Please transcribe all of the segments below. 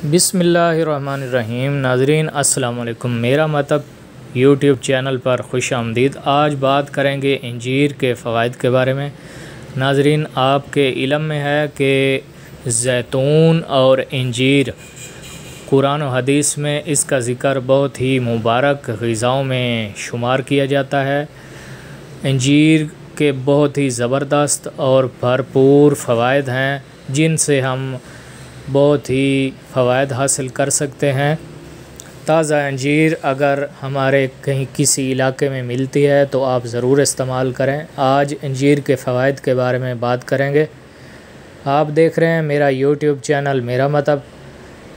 बिस्मिल्लाहिर्रहमानिर्रहीम। नाज़रीन अस्सलाम वालेकुम। मेरा मतलब यूट्यूब चैनल पर खुश आमदीद। आज बात करेंगे इंजीर के फ़वाइद के बारे में। नाज़रीन, आपके इल्म में है कि ज़ैतून और इंजीर कुरान और हदीस में इसका ज़िक्र बहुत ही मुबारक ग़िज़ाओं में शुमार किया जाता है। इंजीर के बहुत ही ज़बरदस्त और भरपूर फ़वाइद हैं जिनसे हम बहुत ही फ़वाइद हासिल कर सकते हैं। ताज़ा अंजीर अगर हमारे कहीं किसी इलाके में मिलती है तो आप ज़रूर इस्तेमाल करें। आज अंजीर के फ़वाइद के बारे में बात करेंगे। आप देख रहे हैं मेरा यूट्यूब चैनल मेरा मतलब।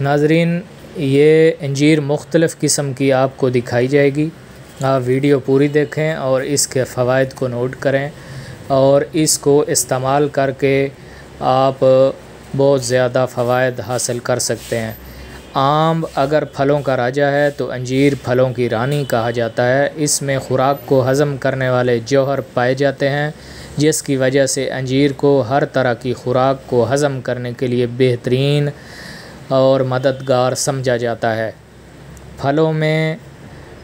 नाज़रीन, ये अंजीर मुख्तलिफ़ किस्म की आपको दिखाई जाएगी। आप वीडियो पूरी देखें और इसके फ़वाइद को नोट करें और इसको इस्तेमाल करके आप बहुत ज़्यादा फ़वाइद हासिल कर सकते हैं। आम अगर फलों का राजा है तो अंजीर फलों की रानी कहा जाता है। इसमें ख़ुराक को हज़म करने वाले जौहर पाए जाते हैं, जिसकी वजह से अंजीर को हर तरह की ख़ुराक को हज़म करने के लिए बेहतरीन और मददगार समझा जाता है। फलों में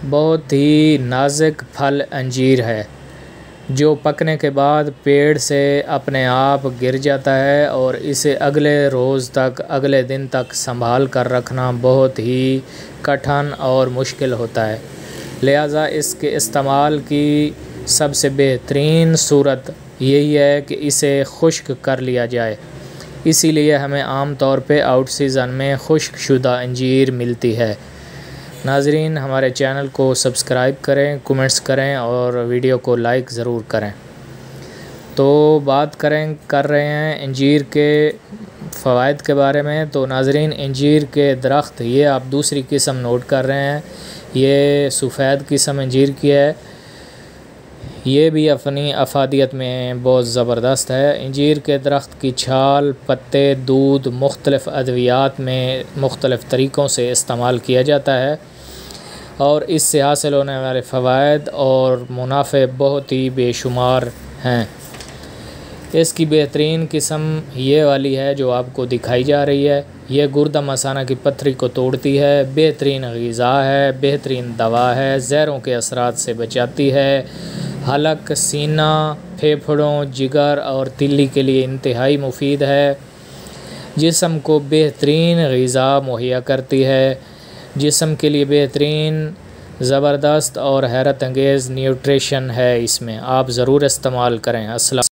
बहुत ही नाजुक फल अंजीर है जो पकने के बाद पेड़ से अपने आप गिर जाता है और इसे अगले रोज़ तक अगले दिन तक संभाल कर रखना बहुत ही कठिन और मुश्किल होता है। लिहाजा इसके इस्तेमाल की सबसे बेहतरीन सूरत यही है कि इसे खुश्क कर लिया जाए। इसीलिए हमें आम तौर पे आउट सीज़न में खुश्क शुदा अंजीर मिलती है। नाज़रीन, हमारे चैनल को सब्सक्राइब करें, कमेंट्स करें और वीडियो को लाइक ज़रूर करें। तो बात कर रहे हैं अंजीर के फ़वाइद के बारे में। तो नाज़रीन, अंजीर के दरख्त ये आप दूसरी किस्म नोट कर रहे हैं, ये सफ़ेद किस्म अंजीर की है। ये भी अपनी अफादियत में बहुत ज़बरदस्त है। अंजीर के दरख्त की छाल, पत्ते, दूध मुख्तलिफ़ अद्वियात में मुख्तलिफ़ तरीक़ों से इस्तेमाल किया जाता है और इससे हासिल होने वाले फ़वाइद और मुनाफ़े बहुत ही बेशुमार हैं। इसकी बेहतरीन किस्म ये वाली है जो आपको दिखाई जा रही है। ये गुर्दा मसाना की पथरी को तोड़ती है, बेहतरीन ग़िज़ा है, बेहतरीन दवा है, ज़हरों के असरात से बचाती है, हलक, सीना, फेफड़ों, जिगर और तिल्ली के लिए इंतहाई मुफीद है। जिस्म को बेहतरीन ग़िज़ा मुहैया करती है। जिस्म के लिए बेहतरीन, ज़बरदस्त और हैरत अंगेज़ न्यूट्रिशन है इसमें। आप ज़रूर इस्तेमाल करें। अस्सलाम।